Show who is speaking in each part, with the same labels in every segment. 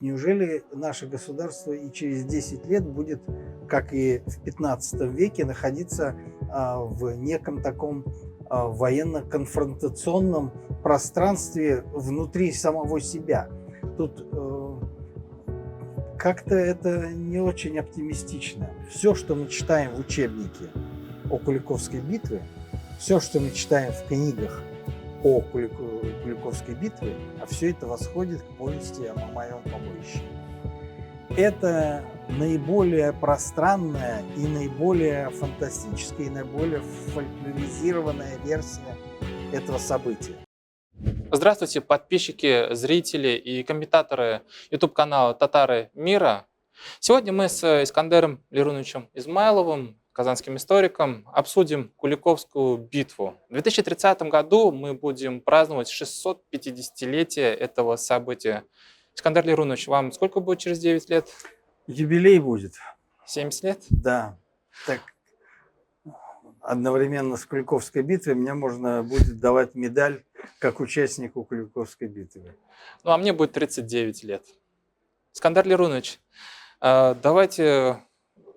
Speaker 1: Неужели наше государство и через 10 лет будет, как и в 15 веке, находиться в неком таком военно-конфронтационном пространстве внутри самого себя? Тут как-то это не очень оптимистично. Все, что мы читаем в учебнике о Куликовской битве, все, что мы читаем в книгах о Куликовской битве, а все это восходит к повести о Мамаевом побоище. Это наиболее пространная и наиболее фантастическая, и наиболее фольклоризированная версия этого события.
Speaker 2: Здравствуйте, подписчики, зрители и комментаторы YouTube-канала «Татары мира». Сегодня мы с Искандером Леруновичем Измайловым, казанским историком, обсудим Куликовскую битву. В 2030 году мы будем праздновать 650-летие этого события. Искандер Лерунович, вам сколько будет через 9 лет?
Speaker 1: Юбилей будет.
Speaker 2: 70 лет?
Speaker 1: Да. Так, одновременно с Куликовской битвой мне можно будет давать медаль как участнику Куликовской битвы.
Speaker 2: Ну, а мне будет 39 лет. Искандер Лерунович, давайте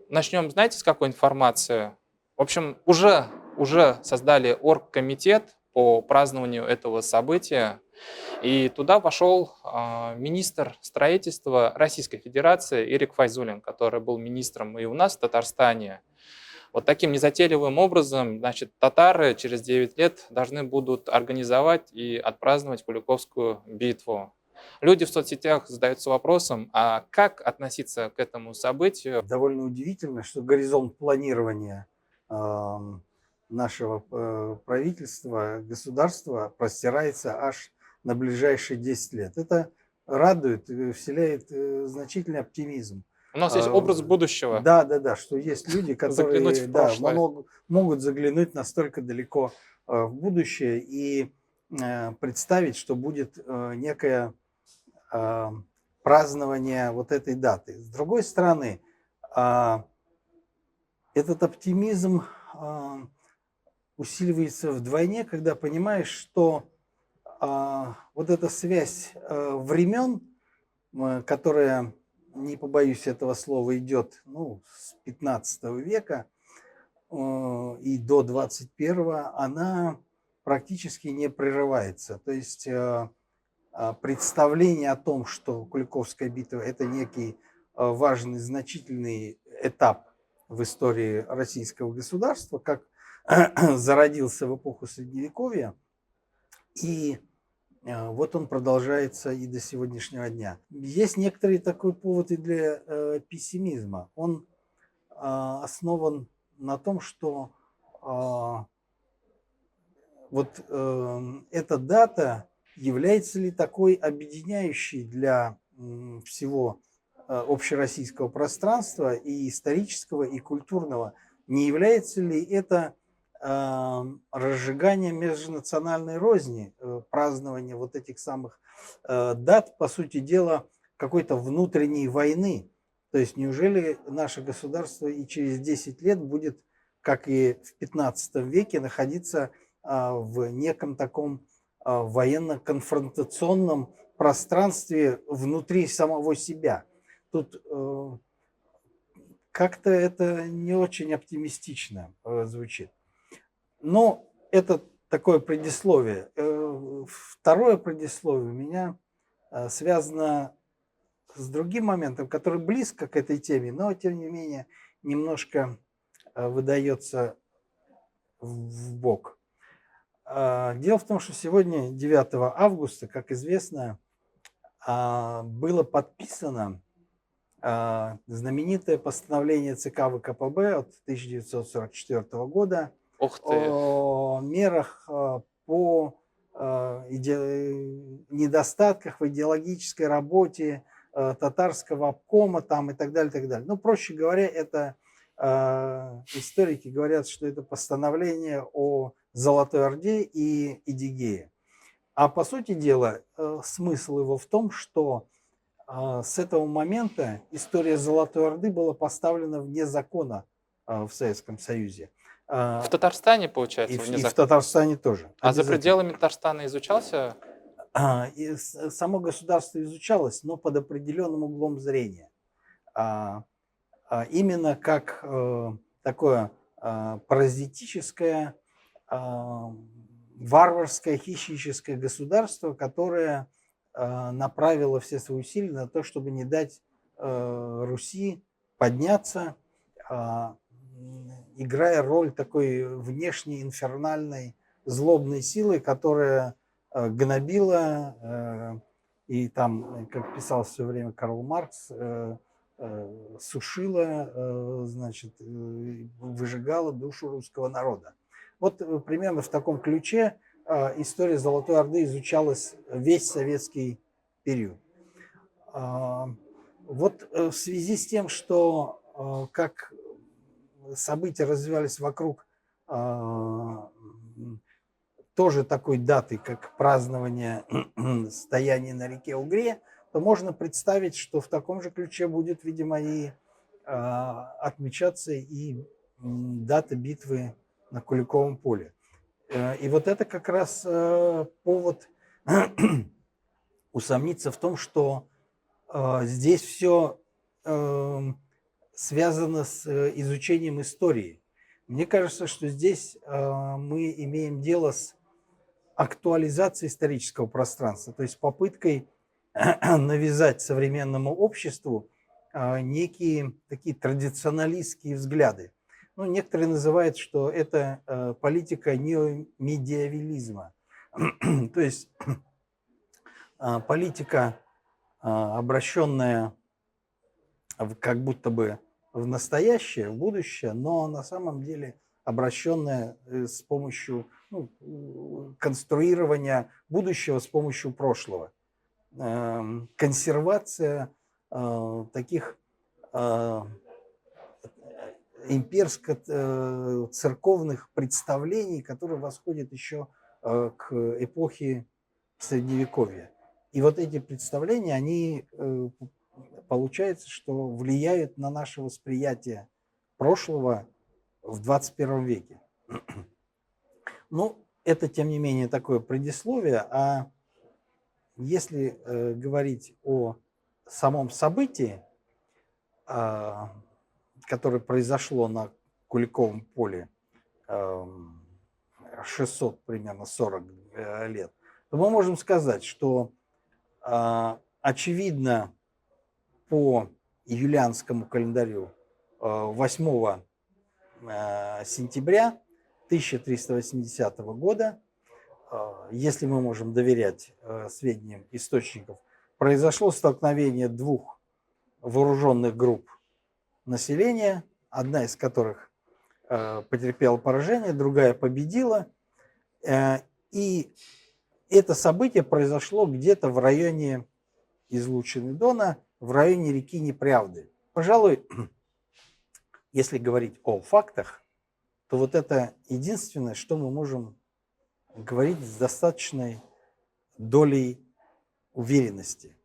Speaker 2: начнем, знаете, с какой информации? В общем, уже создали оргкомитет по празднованию этого события, и туда вошел министр строительства Российской Федерации Ирик Файзуллин, который был министром и у нас в Татарстане. Вот таким незатейливым образом, значит, татары через 9 лет должны будут организовать и отпраздновать Куликовскую битву. Люди в соцсетях задаются вопросом, а как относиться к этому событию?
Speaker 1: Довольно удивительно, что горизонт планирования нашего правительства, государства простирается аж на ближайшие 10 лет. Это радует, вселяет значительный оптимизм.
Speaker 2: У нас есть образ будущего.
Speaker 1: Да, что есть люди,
Speaker 2: Заглянуть
Speaker 1: которые
Speaker 2: в прошлое.
Speaker 1: могут заглянуть настолько далеко в будущее и представить, что будет некое празднование вот этой даты. С другой стороны, этот оптимизм усиливается вдвойне, когда понимаешь, что вот эта связь времен, которая, не побоюсь этого слова, идет с 15 века и до 21-го, она практически не прерывается. То есть представление о том, что Куликовская битва – это некий важный, значительный этап в истории российского государства, как зародился в эпоху Средневековья, и вот он продолжается и до сегодняшнего дня. Есть некоторый такой повод и для пессимизма. Он основан на том, что эта дата является ли такой объединяющей для всего общероссийского пространства и исторического, и культурного? Не является ли это разжигание межнациональной розни, празднование вот этих самых дат, по сути дела, какой-то внутренней войны? То есть неужели наше государство и через 10 лет будет, как и в 15 веке, находиться в неком таком военно-конфронтационном пространстве внутри самого себя? Тут как-то это не очень оптимистично звучит. Но это такое предисловие. Второе предисловие у меня связано с другим моментом, который близко к этой теме, но тем не менее немножко выдается в бок. Дело в том, что сегодня, 9 августа, как известно, было подписано знаменитое постановление ЦК ВКПБ от 1944 года
Speaker 2: Ух ты!
Speaker 1: о мерах по недостатках в идеологической работе татарского обкома там, и так далее, и так далее. Ну, проще говоря, это историки говорят, что это постановление о Золотой Орде и Эдигее. А по сути дела, смысл его в том, что с этого момента история Золотой Орды была поставлена вне закона в Советском Союзе.
Speaker 2: В Татарстане, получается,
Speaker 1: и в Татарстане тоже.
Speaker 2: А за пределами Татарстана изучался
Speaker 1: само государство изучалось, но под определенным углом зрения. А, Именно как такое паразитическое, а, варварское, хищническое государство, которое направило все свои усилия на то, чтобы не дать Руси подняться, играя роль такой внешней инфернальной злобной силы, которая гнобила и там, как писал в свое время Карл Маркс, сушила, значит, выжигала душу русского народа. Вот примерно в таком ключе история Золотой Орды изучалась весь советский период. Вот в связи с тем, что как события развивались вокруг тоже такой даты, как празднование стояния на реке Угре, то можно представить, что в таком же ключе будет, видимо, и отмечаться и дата битвы на Куликовом поле. И вот это как раз повод усомниться в том, что здесь все связано с изучением истории. Мне кажется, что здесь мы имеем дело с актуализацией исторического пространства, то есть попыткой навязать современному обществу некие такие традиционалистские взгляды. Ну, некоторые называют, что это политика неомедиавилизма, то есть политика, обращенная как будто бы в настоящее, в будущее, но на самом деле обращенная с помощью конструирования будущего с помощью прошлого. Консервация таких имперско-церковных представлений, которые восходят еще к эпохе Средневековья. И вот эти представления, они, получается, что влияют на наше восприятие прошлого в 21 веке. Ну, это, тем не менее, такое предисловие. А если говорить о самом событии, которое произошло на Куликовом поле 600, примерно 40 лет, то мы можем сказать, что, очевидно, по юлианскому календарю 8 сентября 1380 года, если мы можем доверять сведениям источников, произошло столкновение двух вооруженных групп населения, одна из которых потерпела поражение, другая победила. И это событие произошло где-то в районе излучины Дона, в районе реки Неправды. Пожалуй, если говорить о фактах, то вот это единственное, что мы можем говорить с достаточной долей уверенности.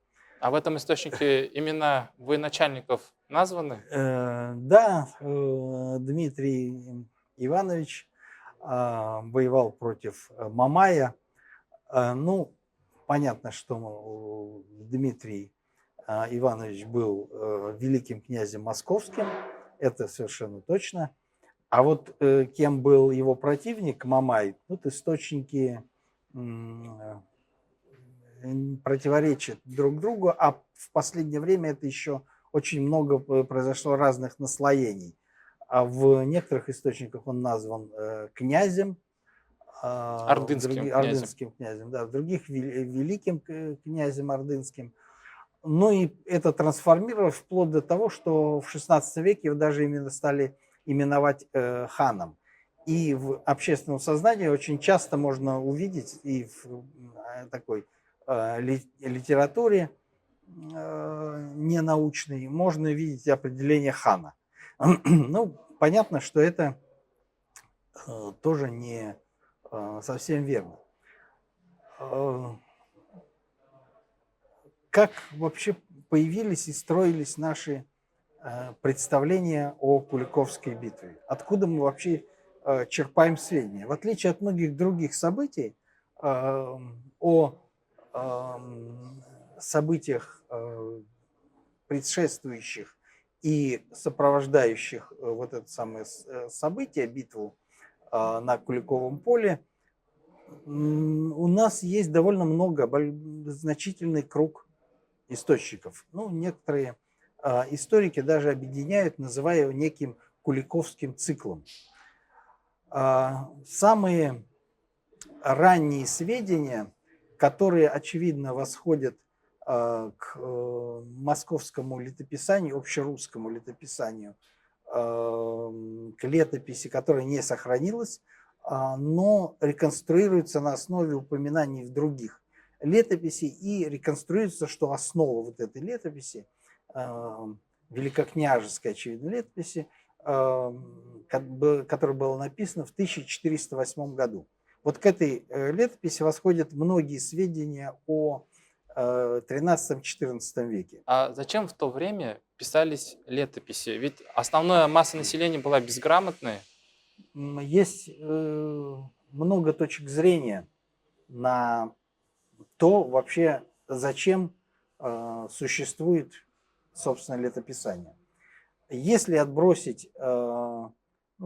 Speaker 2: А в этом источнике имена военачальников названы?
Speaker 1: Да, Дмитрий Иванович воевал против Мамая. Ну, понятно, что Дмитрий Иванович был великим князем московским, это совершенно точно. А вот кем был его противник, Мамай, тут источники противоречат друг другу, а в последнее время это еще очень много произошло разных наслоений. А в некоторых источниках он назван князем, ордынским князем, да, в других великим князем ордынским. Ну и это трансформировалось вплоть до того, что в XVI веке его даже именно стали именовать ханом. И в общественном сознании очень часто можно увидеть и в такой литературе ненаучной можно видеть определение хана. Ну, понятно, что это тоже не совсем верно. Как вообще появились и строились наши представления о Куликовской битве? Откуда мы вообще черпаем сведения? В отличие от многих других событий, о событиях, предшествующих и сопровождающих вот это самое событие, битву на Куликовом поле, у нас есть довольно много, значительный круг источников. Ну, некоторые историки даже объединяют, называя его неким Куликовским циклом. Самые ранние сведения, которые, очевидно, восходят к московскому летописанию, общерусскому летописанию, к летописи, которая не сохранилась, но реконструируется на основе упоминаний в других летописей, и реконструируется, что основа вот этой летописи, великокняжеской, очевидно, летописи, которая была написана в 1408 году. Вот к этой летописи восходят многие сведения о XIII-XIV веке.
Speaker 2: А зачем в то время писались летописи? Ведь основная масса населения была безграмотной.
Speaker 1: Есть много точек зрения на то вообще, зачем существует, собственно, летописание. Если отбросить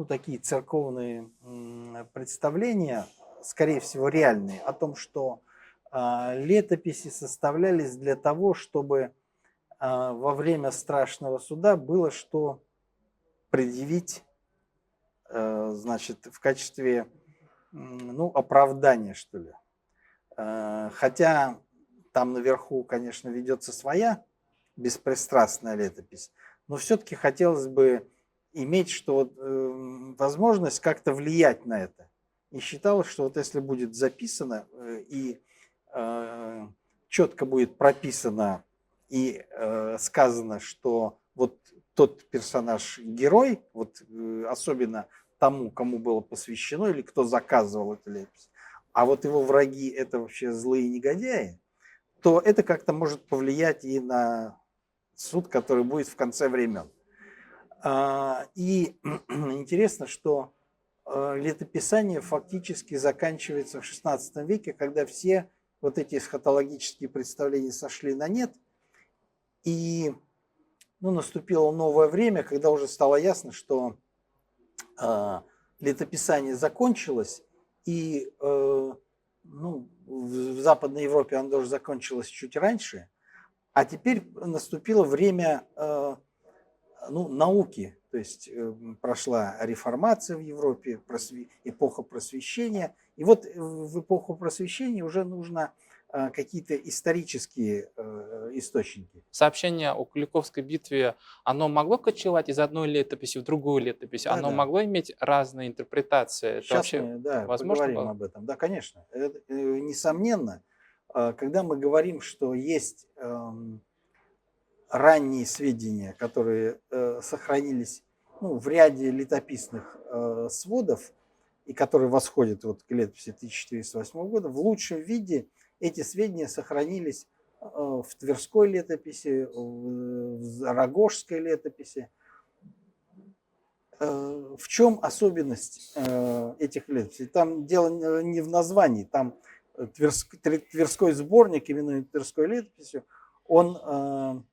Speaker 1: такие церковные представления, скорее всего, реальные, о том, что летописи составлялись для того, чтобы во время страшного суда было что предъявить, значит, в качестве оправдания, что ли. Хотя там наверху, конечно, ведется своя беспристрастная летопись, но все-таки хотелось бы иметь возможность как-то влиять на это. И считалось, что вот если будет записано и четко будет прописано и сказано, что вот тот персонаж герой, вот особенно тому, кому было посвящено или кто заказывал эту летопись, а вот его враги это вообще злые негодяи, то это как-то может повлиять и на суд, который будет в конце времен. И интересно, что летописание фактически заканчивается в XVI веке, когда все вот эти эсхатологические представления сошли на нет, и наступило новое время, когда уже стало ясно, что летописание закончилось, и в Западной Европе оно тоже закончилось чуть раньше, а теперь наступило время науки, то есть прошла реформация в Европе, эпоха просвещения, и вот в эпоху просвещения уже нужно какие-то исторические источники.
Speaker 2: Сообщение о Куликовской битве, оно могло кочевать из одной летописи в другую летопись?
Speaker 1: Да,
Speaker 2: оно
Speaker 1: да.
Speaker 2: могло иметь разные интерпретации? Это
Speaker 1: Сейчас
Speaker 2: вообще
Speaker 1: мы
Speaker 2: возможно
Speaker 1: поговорим
Speaker 2: было?
Speaker 1: об этом. Да, конечно. Несомненно, когда мы говорим, что есть ранние сведения, которые сохранились в ряде летописных сводов, и которые восходят к летописи 1408 года, в лучшем виде эти сведения сохранились в Тверской летописи, в Рогожской летописи. В чем особенность этих летописей? Там дело не в названии, там Тверской сборник, именуемый Тверской летописью, он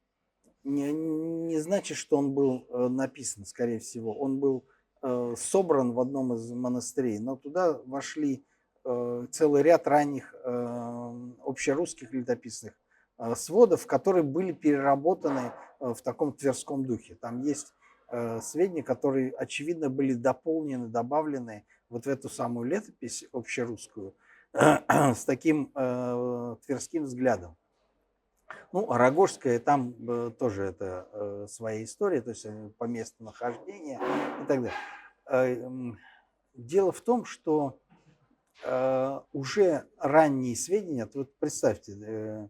Speaker 1: не значит, что он был написан, скорее всего. Он был собран в одном из монастырей, но туда вошли целый ряд ранних общерусских летописных сводов, которые были переработаны в таком тверском духе. Там есть сведения, которые, очевидно, были дополнены, добавлены вот в эту самую летопись общерусскую с таким тверским взглядом. Рогожская, там тоже это своя история, то есть по месту нахождения и так далее. Дело в том, что уже ранние сведения, вот представьте,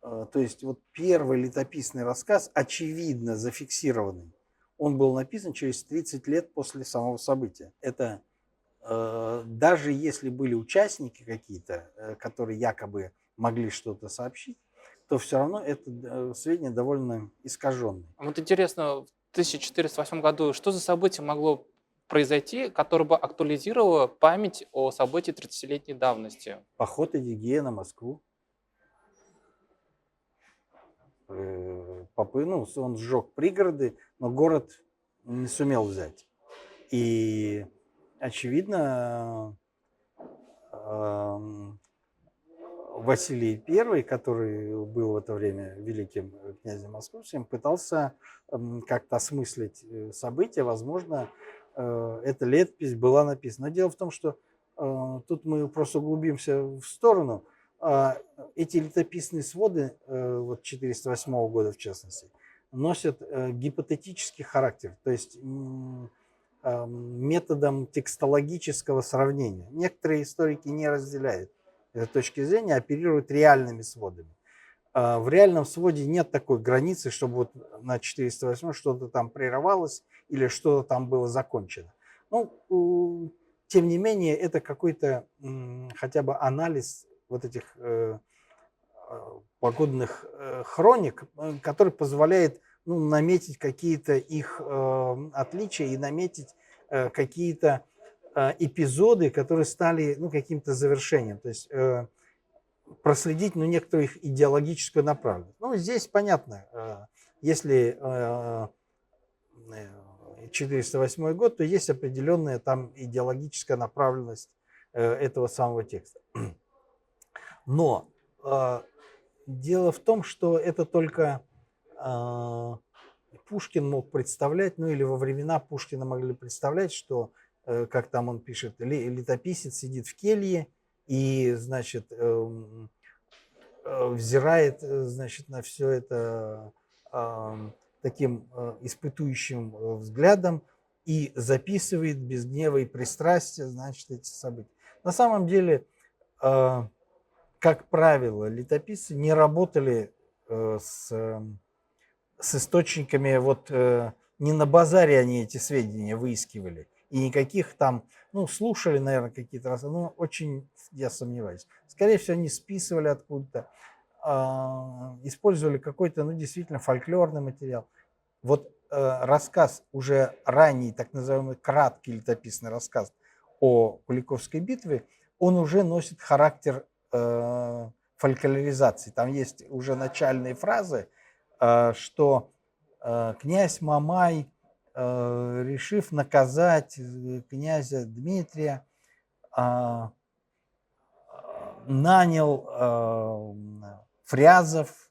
Speaker 1: то есть вот первый летописный рассказ, очевидно зафиксированный, он был написан через 30 лет после самого события. Это даже если были участники какие-то, которые якобы могли что-то сообщить, то все равно это сведения довольно искаженные.
Speaker 2: Вот интересно, в 1408 году что за событие могло произойти, которое бы актуализировало память о событии 30-летней давности?
Speaker 1: Поход Эдигея на Москву. он сжег пригороды, но город не сумел взять. И, очевидно, Василий I, который был в это время великим князем московским, пытался как-то осмыслить события. Возможно, эта летопись была написана. Но дело в том, что тут мы просто углубимся в сторону. Эти летописные своды, вот 408 года в частности, носят гипотетический характер, то есть методом текстологического сравнения. Некоторые историки не разделяют этой точки зрения, оперируют реальными сводами. В реальном своде нет такой границы, чтобы вот на 408 что-то там прерывалось или что-то там было закончено. Ну, тем не менее, это какой-то хотя бы анализ вот этих погодных хроник, который позволяет наметить какие-то их отличия и наметить какие-то эпизоды, которые стали каким-то завершением. То есть проследить некоторую их идеологическую направленность. Здесь понятно, если 408 год, то есть определенная там идеологическая направленность этого самого текста. Но дело в том, что это только Пушкин мог представлять, или во времена Пушкина могли представлять, что, как там он пишет, летописец сидит в келье и, значит, взирает, значит, на все это таким испытующим взглядом и записывает без гнева и пристрастия, значит, эти события. На самом деле, как правило, летописцы не работали с источниками, не на базаре они эти сведения выискивали, и никаких там, слушали, наверное, какие-то разы, но очень, я сомневаюсь. Скорее всего, они списывали откуда-то, использовали какой-то, действительно, фольклорный материал. Вот рассказ, уже ранний, так называемый краткий летописный рассказ о Куликовской битве, он уже носит характер фольклоризации. Там есть уже начальные фразы, что князь Мамай, решив наказать князя Дмитрия, нанял фрязов,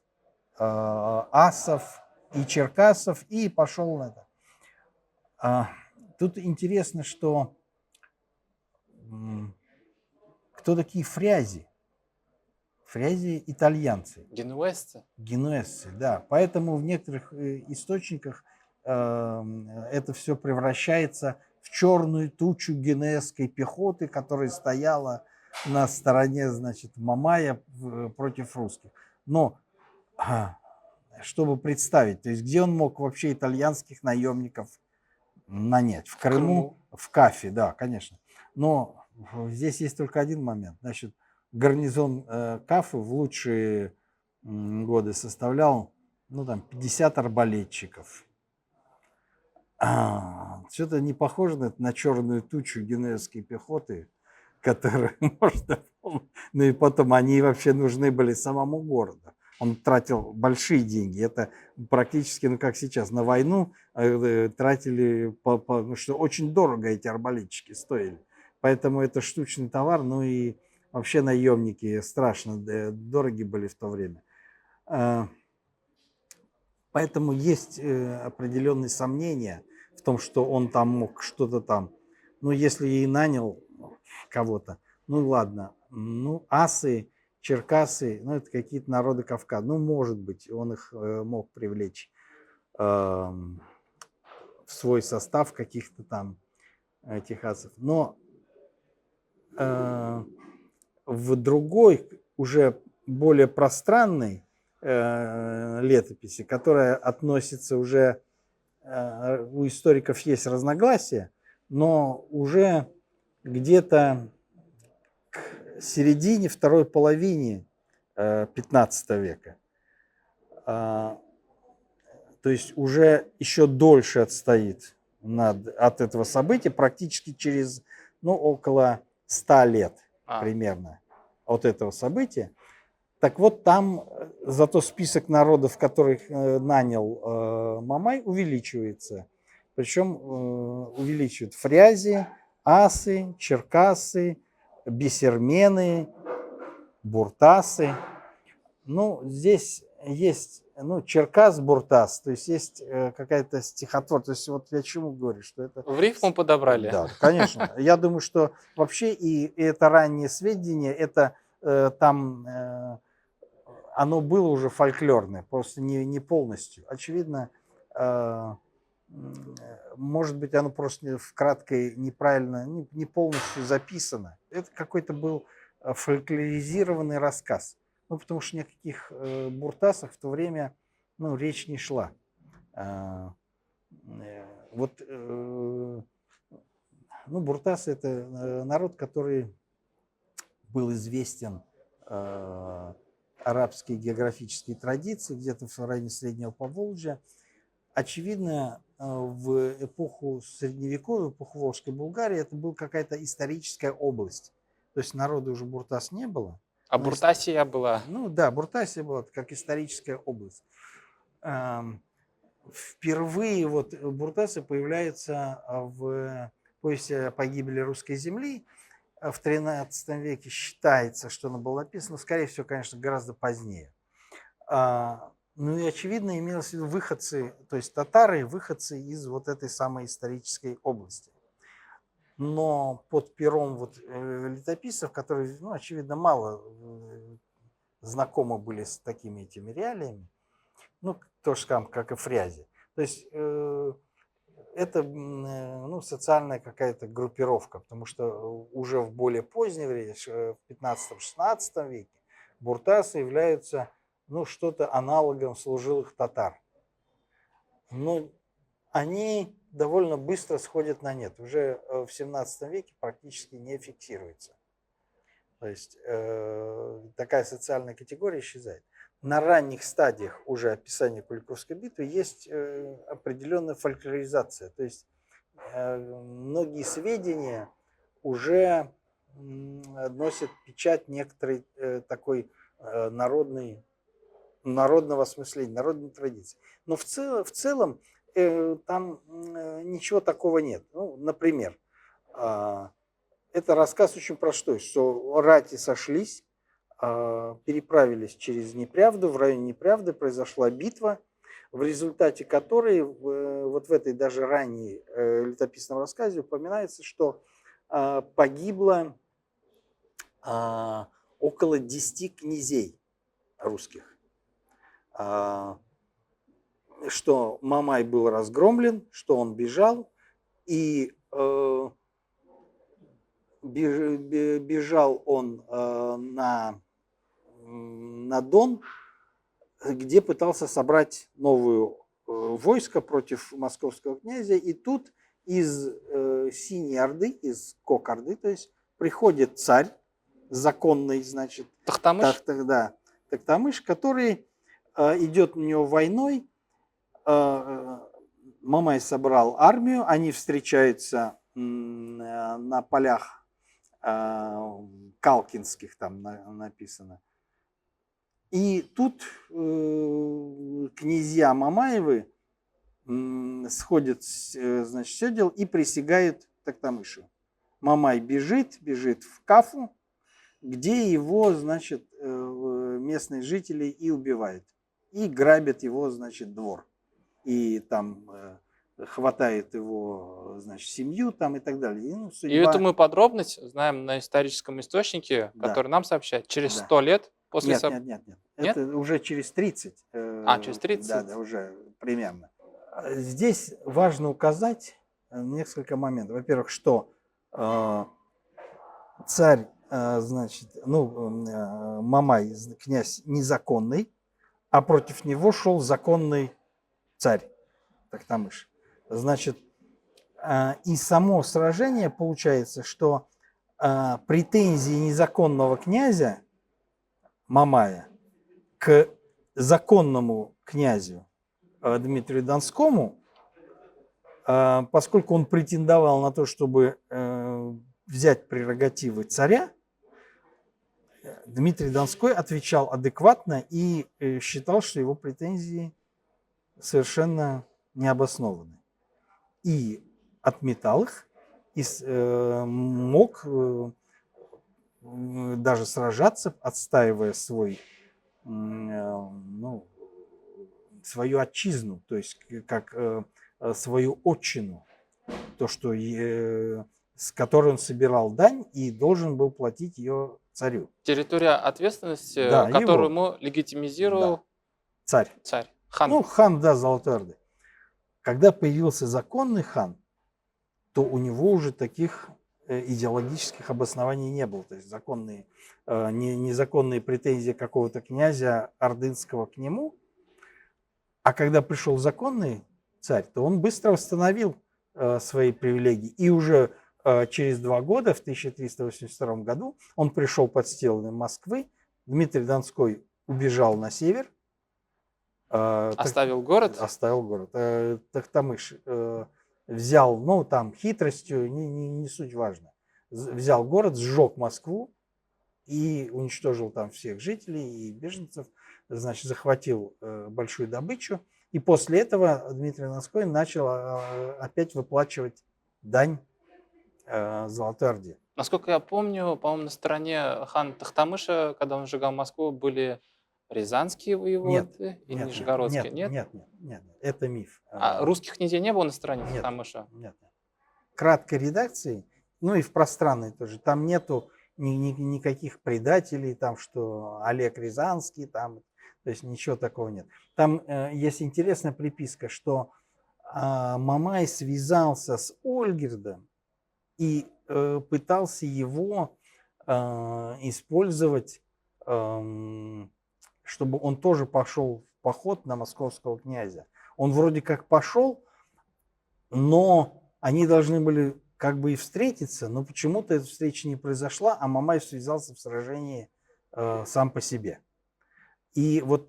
Speaker 1: асов и черкасов и пошел на это. Тут интересно, что кто такие фрязи? Фрязи итальянцы.
Speaker 2: Генуэзцы?
Speaker 1: Генуэзцы, да. Поэтому в некоторых источниках это все превращается в черную тучу генуэзской пехоты, которая стояла на стороне, значит, Мамая против русских. Но чтобы представить, то есть где он мог вообще итальянских наемников нанять? В Крыму, в Кафе, да, конечно. Но здесь есть только один момент. Значит, гарнизон Кафы в лучшие годы составлял 50 арбалетчиков. Что-то не похоже на черную тучу генуэзской пехоты, которую можно... и потом они вообще нужны были самому городу. Он тратил большие деньги. Это практически, как сейчас, на войну тратили, что очень дорого эти арбалетчики стоили. Поэтому это штучный товар, и вообще наемники страшно дороги были в то время. Поэтому есть определенные сомнения в том, что он там мог что-то там. Если и нанял кого-то, ладно. Асы, черкасы, это какие-то народы Кавказа. Может быть, он их мог привлечь в свой состав каких-то там этих асов. Но в другой, уже более пространной летописи, которая относится уже, у историков есть разногласия, но уже где-то к середине, второй половине 15 века. То есть уже еще дольше отстоит от этого события, практически через около 100 лет примерно от этого события. Так вот, там зато список народов, которых нанял Мамай, увеличивается. Причем увеличивают фрязи, асы, черкасы, бисермены, буртасы. Ну, здесь есть, ну, Черкас, Буртас, то есть есть какая-то стихотвор. То есть вот я чему говорю, что это...
Speaker 2: В рифму подобрали.
Speaker 1: Да, конечно. Я думаю, что вообще и это раннее сведение, это там оно было уже фольклорное, просто не полностью. Очевидно, может быть, оно просто вкратце неправильно, не полностью записано. Это какой-то был фольклоризированный рассказ. Ну, потому что ни о каких буртасах в то время, ну, речь не шла. Вот, ну, буртасы – это народ, который был известен арабские географические традиции, где-то в районе Среднего Поволжья. Очевидно, в эпоху Средневековья, в эпоху Волжской Булгарии, это была какая-то историческая область. То есть народа уже Буртас не было.
Speaker 2: А Буртасия была.
Speaker 1: Ну да, Буртасия была как историческая область. Впервые вот буртасы появляются в повести о погибели русской земли. В XIII веке считается, что она была написана, скорее всего, конечно, гораздо позднее. Ну и, очевидно, имелось в виду выходцы, то есть татары, выходцы из вот этой самой исторической области. Но под пером вот летописцев, которые, ну, очевидно, мало знакомы были с такими этими реалиями, ну, то же самое, как и Фрязи. То есть это, ну, социальная какая-то группировка, потому что уже в более позднее время, в 15-16 веке, буртасы являются, ну, что-то аналогом служилых татар. Но они довольно быстро сходят на нет. Уже в 17 веке практически не фиксируется. То есть такая социальная категория исчезает. На ранних стадиях уже описания Куликовской битвы есть определенная фольклоризация. То есть многие сведения уже носят печать некоторой такой народного осмысления, народной традиции. Но в целом там ничего такого нет. Ну, например, это рассказ очень простой, что рати сошлись, переправились через Непрявду, в районе Непрявды произошла битва, в результате которой вот в этой даже ранней летописном рассказе упоминается, что погибло около 10 князей русских, что Мамай был разгромлен, что он бежал, и бежал он на Дон, где пытался собрать новую войско против московского князя, и тут из Синей Орды, из Кок-Орды, то есть приходит царь законный, значит,
Speaker 2: Тохтамыш?
Speaker 1: Тохтамыш, который идет на него войной. Мамай собрал армию, они встречаются на полях Калкинских, там написано. И тут князья Мамаевы сходят, значит, все дело и присягают Тохтамышу. Мамай бежит в Кафу, где его, значит, местные жители и убивают. И грабят его, значит, двор. И там хватает его, значит, семью там и так далее.
Speaker 2: Ну, судьба... И эту мы подробность знаем на историческом источнике, да, который нам сообщает через 100 лет после...
Speaker 1: Нет. Это уже через 30.
Speaker 2: Через 30?
Speaker 1: Да, уже примерно. Здесь важно указать несколько моментов. Во-первых, что царь, значит, Мамай, князь незаконный, а против него шел законный царь Тохтамыш. Значит, и само сражение получается, что претензии незаконного князя Мамая к законному князю Дмитрию Донскому, поскольку он претендовал на то, чтобы взять прерогативы царя, Дмитрий Донской отвечал адекватно и считал, что его претензии совершенно необоснованы. И отметал их, и мог даже сражаться, отстаивая ну, свою отчизну, то есть как свою отчину, то, что, с которой он собирал дань и должен был платить ее царю.
Speaker 2: Территория ответственности,
Speaker 1: Да,
Speaker 2: которую
Speaker 1: его.
Speaker 2: ему легитимизировал
Speaker 1: Царь.
Speaker 2: царь, хан.
Speaker 1: Ну, хан, да, Золотой Орды. Когда появился законный хан, то у него уже таких идеологических обоснований не было. То есть незаконные претензии какого-то князя ордынского к нему. А когда пришел законный царь, то он быстро восстановил свои привилегии. И уже через 2 года, в 1382 году, он пришел под стены Москвы. Дмитрий Донской убежал на север.
Speaker 2: Оставил город?
Speaker 1: Оставил город. Тохтамыш взял, ну, там, хитростью, не суть важно. Взял город, сжег Москву и уничтожил там всех жителей и беженцев. Значит, захватил большую добычу. И после этого Дмитрий Донской начал опять выплачивать дань Золотой Орде.
Speaker 2: Насколько я помню, по-моему, на стороне хана Тохтамыша, когда он сжигал Москву, были рязанские воеводы и нижегородские. Нет?
Speaker 1: Нет, это миф.
Speaker 2: А русских князей не было на стороне
Speaker 1: Нет,
Speaker 2: Тохтамыша?
Speaker 1: нет. Краткой редакции, ну и в пространной тоже, там нету никаких предателей, там, что Олег Рязанский, там, то есть ничего такого нет. Там есть интересная приписка, что Мамай связался с Ольгердом и пытался его использовать, чтобы он тоже пошел в поход на московского князя. Он вроде как пошел, но они должны были как бы и встретиться, но почему-то эта встреча не произошла, а Мамай связался в сражении сам по себе. И вот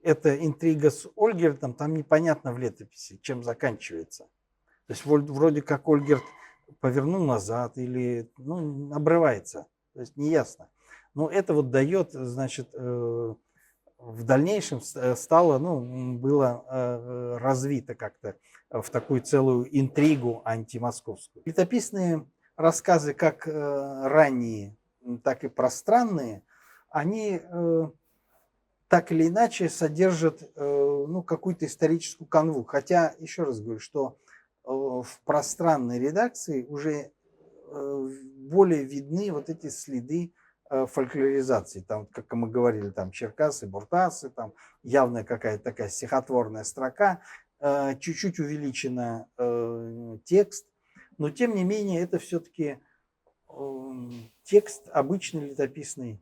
Speaker 1: эта интрига с Ольгертом, там непонятно в летописи, чем заканчивается. То есть вроде как Ольгерт повернул назад или, ну, обрывается, то есть неясно. Но это вот дает, значит, в дальнейшем стало, ну, было развито как-то в такую целую интригу антимосковскую. Летописные рассказы, как ранние, так и пространные, они так или иначе содержат ну, какую-то историческую канву. Хотя, еще раз говорю, что в пространной редакции уже более видны вот эти следы фольклоризации. Там, как мы говорили, там Черкасы, Буртасы, там явная какая-то такая стихотворная строка, чуть-чуть увеличена текст, но тем не менее это все-таки текст обычный летописный,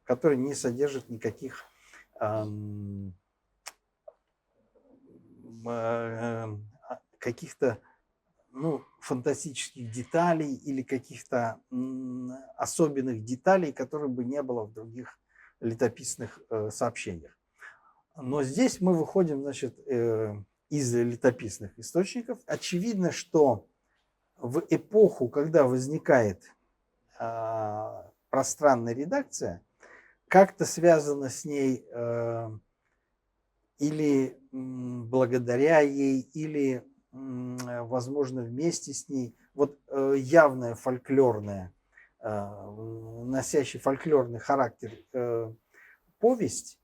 Speaker 1: который не содержит никаких каких-то, ну, фантастических деталей или каких-то особенных деталей, которых бы не было в других летописных сообщениях. Но здесь мы выходим, значит, из летописных источников. Очевидно, что в эпоху, когда возникает пространная редакция, как-то связано с ней или благодаря ей, или, возможно, вместе с ней, вот явная фольклорная, носящая фольклорный характер повесть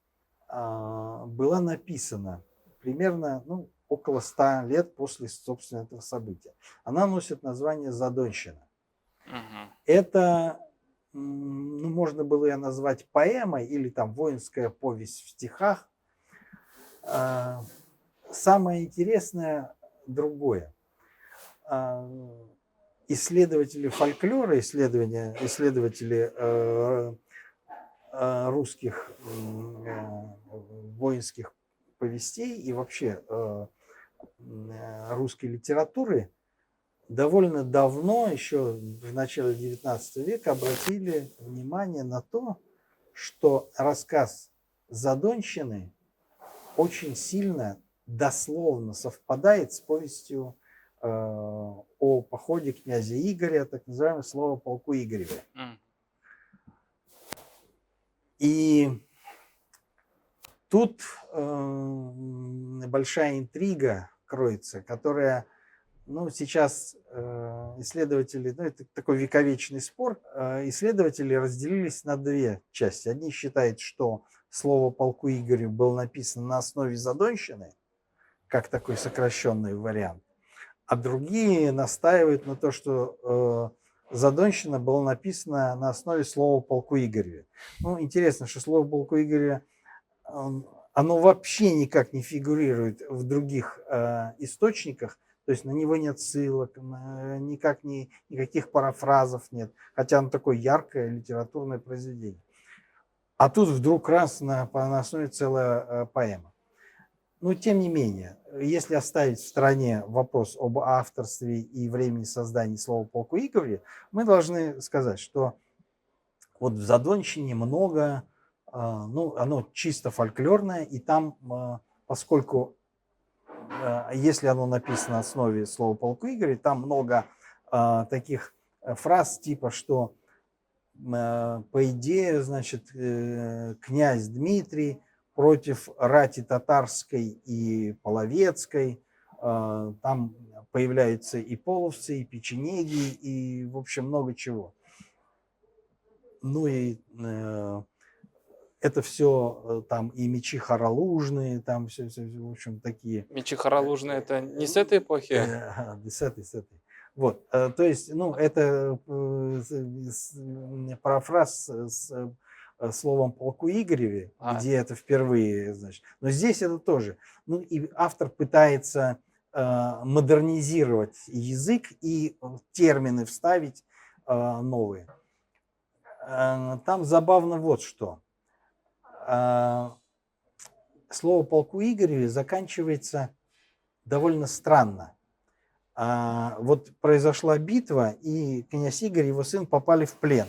Speaker 1: была написана примерно, ну, около 100 лет после, собственно, этого события. Она носит название «Задонщина». Это, ну, можно было ее назвать поэмой или там воинская повесть в стихах. Самое интересное другое. Исследователи фольклора, исследователи русских воинских повестей и вообще русской литературы довольно давно, еще в начале XIX века, обратили внимание на то, что рассказ «Задонщины» очень сильно, дословно совпадает с повестью о походе князя Игоря, так называемое слово полку Игореве. И тут большая интрига кроется, которая, ну, сейчас исследователи, ну, это такой вековечный спор, исследователи разделились на две части. Одни считают, что слово полку Игорю было написано на основе задонщины, как такой сокращенный вариант, а другие настаивают на то, что задонщина была написана на основе слова полку Игорю. Ну, интересно, что слово полку Игорю, оно вообще никак не фигурирует в других источниках, то есть на него нет ссылок, никаких парафразов нет, хотя оно такое яркое литературное произведение. А тут вдруг раз на основе целая поэма. Но тем не менее, если оставить в стороне вопрос об авторстве и времени создания слова полку Игоря, мы должны сказать, что вот в задонщине много, ну, оно чисто фольклорное, и там, поскольку, если оно написано на основе слова полку Игоря, там много таких фраз типа, что по идее, значит, князь Дмитрий против рати татарской и половецкой, там появляются и половцы, и печенеги, и, в общем, много чего. Ну и это все там и мечи хоролужные, там все, в общем, такие.
Speaker 2: Мечи хоролужные — это не с этой эпохи?
Speaker 1: С этой. Вот, то есть, ну, это парафраз с словом полку Игореве, где это впервые, значит. Но здесь это тоже. Ну, и автор пытается модернизировать язык и термины вставить новые. Там забавно вот что. Слово полку Игореве заканчивается довольно странно. Вот произошла битва, и князь Игорь и его сын попали в плен.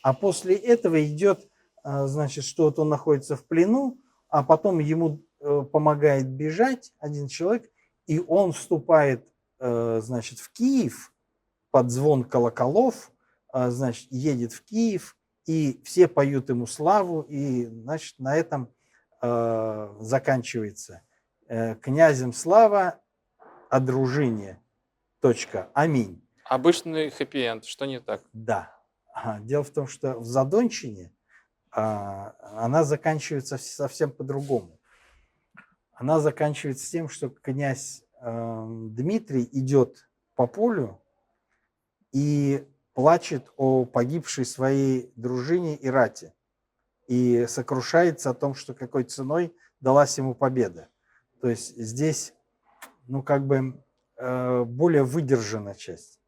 Speaker 1: А после этого идет, значит, что вот он находится в плену, а потом ему помогает бежать один человек, и он вступает, значит, в Киев под звон колоколов, значит, едет в Киев, и все поют ему славу, и, значит, на этом заканчивается. Князем слава, о дружине. Точка. Аминь.
Speaker 2: Обычный хэппи-энд. Что не так?
Speaker 1: Да. Дело в том, что в задонщине она заканчивается совсем по-другому. Она заканчивается тем, что князь Дмитрий идет по полю и плачет о погибшей своей дружине и рати. И сокрушается о том, что какой ценой далась ему победа. То есть здесь, ну, как бы более выдержанная часть.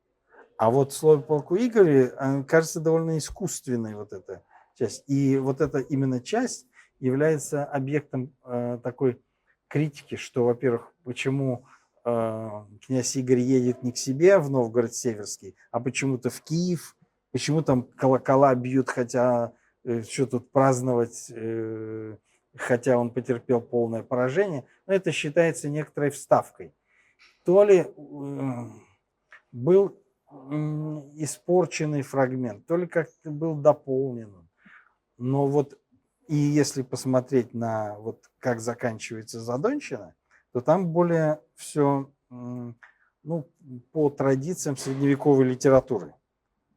Speaker 1: А вот в слове полку Игоря кажется довольно искусственной вот эта часть. И вот эта именно часть является объектом такой критики, что, во-первых, почему князь Игорь едет не к себе в Новгород-Северский, а почему-то в Киев, почему там колокола бьют, хотя что тут праздновать, хотя он потерпел полное поражение. Но это считается некоторой вставкой. То ли был испорченный фрагмент, то ли как-то был дополнен. Но вот и если посмотреть на вот как заканчивается задонщина, то там более все, ну, по традициям средневековой литературы.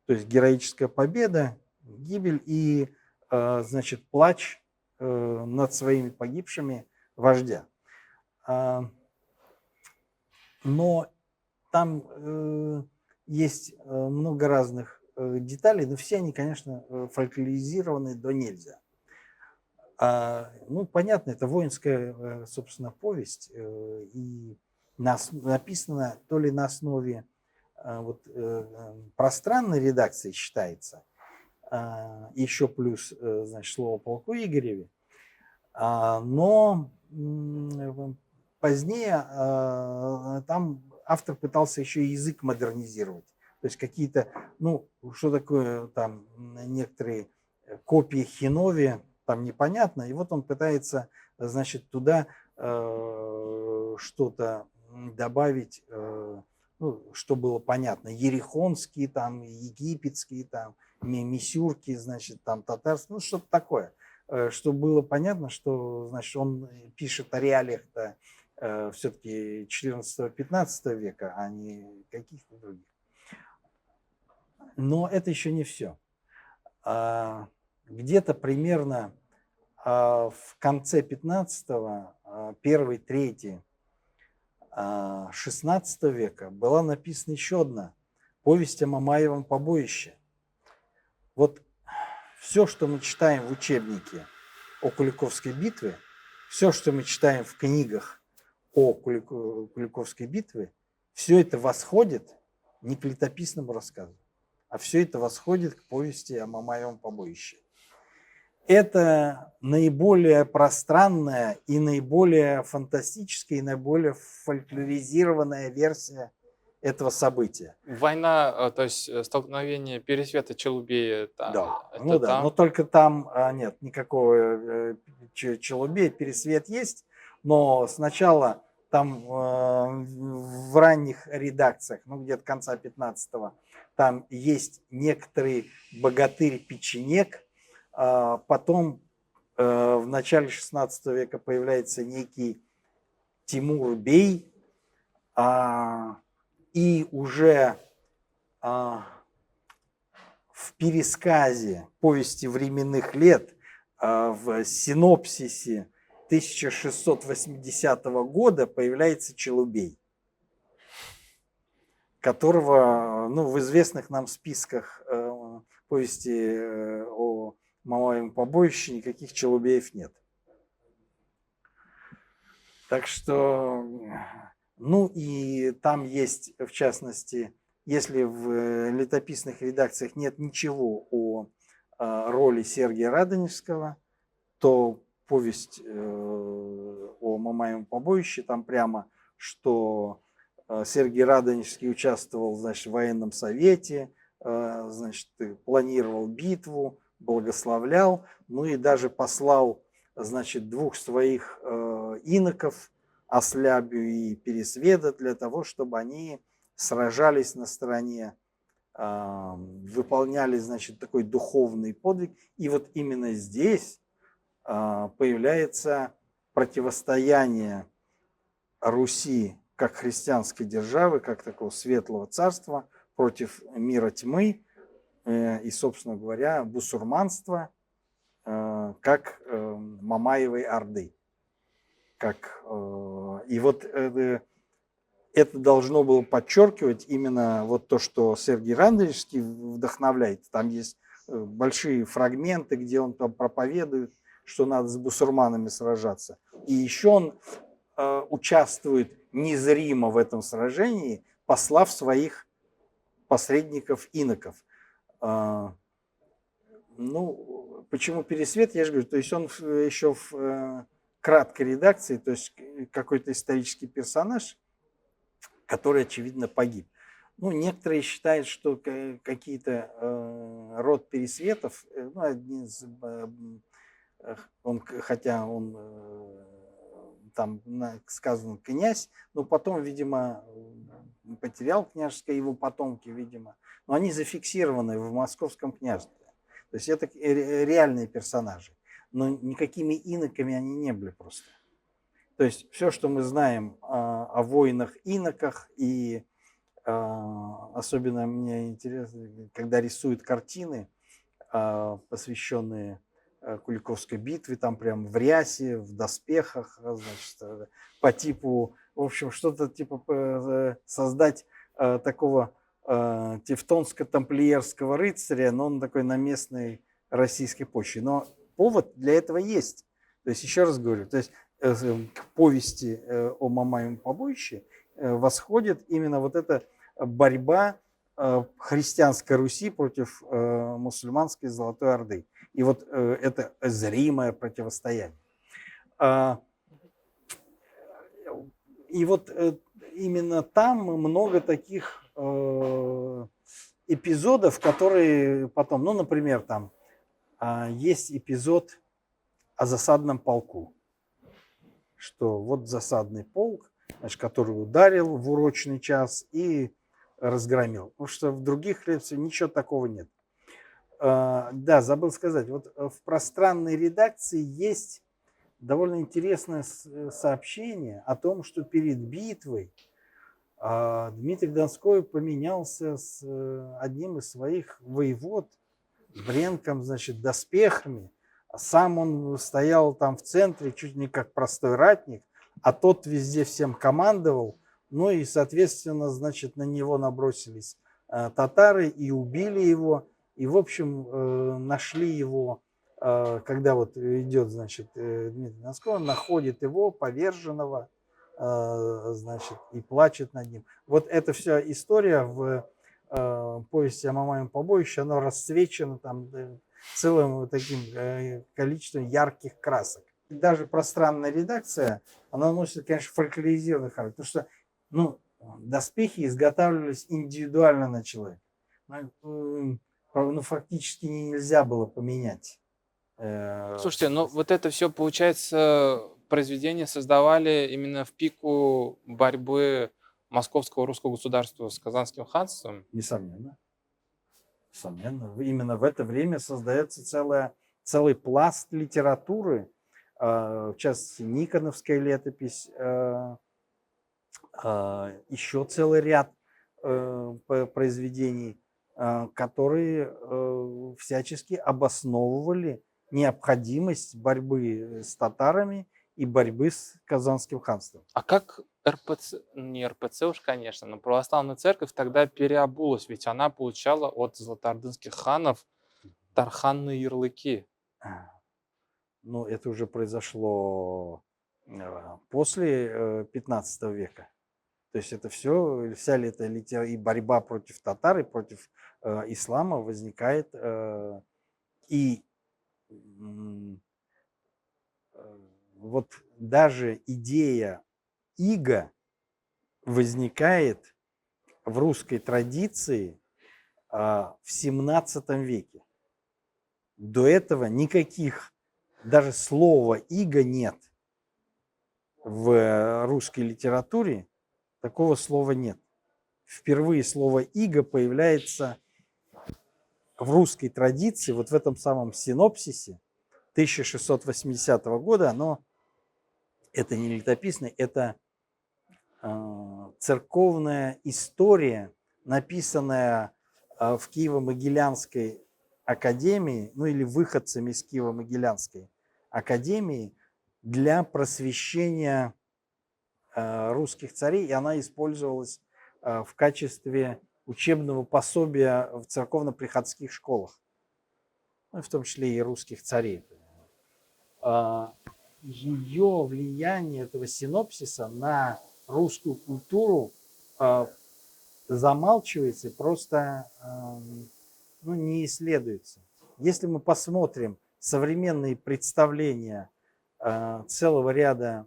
Speaker 1: То есть героическая победа, гибель и, значит, плач над своими погибшими вождя. Но там есть много разных деталей, но все они, конечно, фольклоризированы до нельзя. Ну, понятно, это воинская, собственно, повесть, и написана то ли на основе вот, пространной редакции считается, еще плюс, значит, слово полку Игореве, но позднее там автор пытался еще и язык модернизировать. То есть какие-то, ну, что такое там некоторые копии Хиновия, там непонятно. И вот он пытается, значит, туда что-то добавить, ну, что было понятно. Ерехонские там, египетские там, мисюрки, значит, там татарские, ну, что-то такое. Чтобы было понятно, что, значит, он пишет о реалиях-то все-таки 14-15 века, а не каких-то других. Но это еще не все. Где-то примерно в конце 15-го, первой трети 16 века была написана еще одна повесть о Мамаевом побоище. Вот все, что мы читаем в учебнике о Куликовской битве, все, что мы читаем в книгах о Куликовской битве, все это восходит не к летописному рассказу, а все это восходит к повести о Мамаевом побоище. Это наиболее пространная и наиболее фантастическая, и наиболее фольклоризированная версия этого события.
Speaker 2: Война, то есть столкновение Пересвета Челубея,
Speaker 1: Да,
Speaker 2: это
Speaker 1: ну да,
Speaker 2: там.
Speaker 1: но только там нет никакого Челубея, Пересвет есть, но сначала там в ранних редакциях, ну где-то конца 15-го, там есть некоторый богатырь-печенек, потом в начале 16 века появляется некий Тимур Бей, и уже в пересказе повести временных лет, в синопсисе 1680 года появляется Челубей, которого, ну, в известных нам списках повести о Мамаевом побоище никаких Челубеев нет. Так что, ну и там есть, в частности, если в летописных редакциях нет ничего о роли Сергия Радонежского, то повесть о Мамаевом побоище, там прямо, что Сергий Радонежский участвовал, значит, в военном совете, значит, планировал битву, благословлял, ну и даже послал, значит, двух своих иноков, Ослябию и Пересвета, для того, чтобы они сражались на стороне, выполняли, значит, такой духовный подвиг. И вот именно здесь появляется противостояние Руси как христианской державы, как такого светлого царства против мира тьмы и, собственно говоря, бусурманства, как Мамаевой Орды. И вот это должно было подчеркивать именно вот то, что Сергий Радонежский вдохновляет. Там есть большие фрагменты, где он там проповедует, что надо с бусурманами сражаться. И еще он участвует незримо в этом сражении, послав своих посредников-иноков. Ну, почему Пересвет, я же говорю, то есть он еще в краткой редакции, то есть какой-то исторический персонаж, который, очевидно, погиб. Ну, некоторые считают, что какие-то род Пересветов, ну, один из, хотя он там сказано князь, но потом, видимо, потерял княжеское, его потомки, видимо, но они зафиксированы в Московском княжестве. То есть это реальные персонажи, но никакими иноками они не были просто. То есть все, что мы знаем о воинах-иноках, и особенно мне интересно, когда рисуют картины, посвященные Куликовской битве, там прям в рясе, в доспехах, значит, по типу, в общем, что-то типа создать такого тевтонско-тамплиерского рыцаря, но он такой на местной российской почве. Но повод для этого есть. То есть, еще раз говорю, то есть к повести о Мамаевом побоище восходит именно вот эта борьба христианской Руси против мусульманской Золотой Орды. И вот это зримое противостояние. И вот именно там много таких эпизодов, которые потом, ну, например, там есть эпизод о засадном полку, что вот засадный полк, значит, который ударил в урочный час и разгромил. Потому что в других лекциях ничего такого нет. Да, забыл сказать. Вот в пространной редакции есть довольно интересное сообщение о том, что перед битвой Дмитрий Донской поменялся с одним из своих воевод, бренком, значит, доспехами. Сам он стоял там в центре, чуть не как простой ратник, а тот везде всем командовал. Ну и, соответственно, значит, на него набросились татары и убили его. И, в общем, нашли его, когда вот идет, значит, Дмитрий Донской, он находит его, поверженного, значит, и плачет над ним. Вот эта вся история в повести о Мамаевом побоище, она расцвечена там целым вот таким количеством ярких красок. И даже пространная редакция, она носит, конечно, фольклоризированный характер, потому что, ну, доспехи изготавливались индивидуально на человека. Ну, фактически нельзя было поменять.
Speaker 2: Слушайте, ну вот это все, получается, произведения создавали именно в пику борьбы московского русского государства с Казанским ханством?
Speaker 1: Несомненно. Несомненно. Именно в это время создается целый пласт литературы, в частности, Никоновская летопись, еще целый ряд произведений, которые всячески обосновывали необходимость борьбы с татарами и борьбы с Казанским ханством.
Speaker 2: А как РПЦ, не РПЦ уж, конечно, но православная церковь тогда переобулась, ведь она получала от золотоордынских ханов тарханные ярлыки.
Speaker 1: Ну, это уже произошло после 15 века. То есть это все, вся эта и борьба против татар, и против ислама возникает. И вот даже идея ига возникает в русской традиции в 17 веке. До этого никаких, даже слова иго нет. В русской литературе такого слова нет. Впервые слово иго появляется в русской традиции, вот в этом самом синопсисе 1680 года. Но это не летописный, это церковная история, написанная в Киево-Могилянской академии, ну или выходцами из Киево-Могилянской академии для просвещения русских царей, и она использовалась в качестве учебного пособия в церковно-приходских школах, ну, в том числе и русских царей. Ее влияние этого синопсиса на русскую культуру замалчивается и просто не исследуется. Если мы посмотрим современные представления целого ряда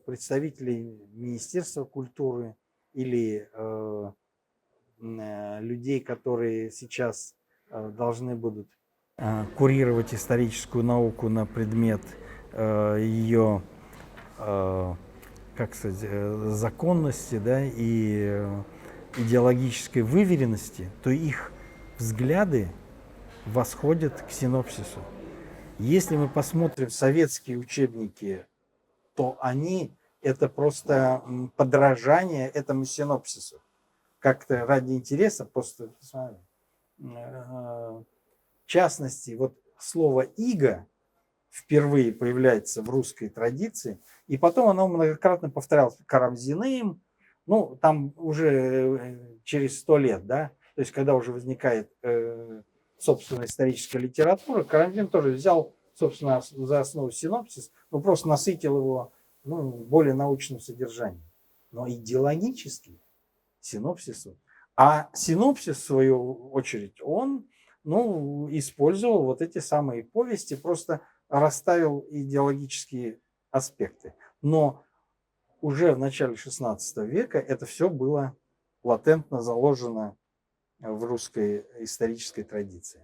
Speaker 1: представителей Министерства культуры или людей, которые сейчас должны будут курировать историческую науку на предмет ее, как сказать, законности, да, и идеологической выверенности, то их взгляды восходят к синопсису. Если мы посмотрим советские учебники, то это просто подражание этому синопсису. Как-то ради интереса просто посмотрим. В частности, вот слово «иго» впервые появляется в русской традиции, и потом оно многократно повторялось Карамзиным, ну, там уже через 100 лет, да, то есть когда уже возникает собственная историческая литература, Карамзин тоже взял, собственно, за основу синопсис, но просто насытил его более научным содержанием. Но идеологически синопсису. А синопсис, в свою очередь, он использовал вот эти самые повести, просто расставил идеологические аспекты. Но уже в начале XVI века это все было латентно заложено в русской исторической традиции.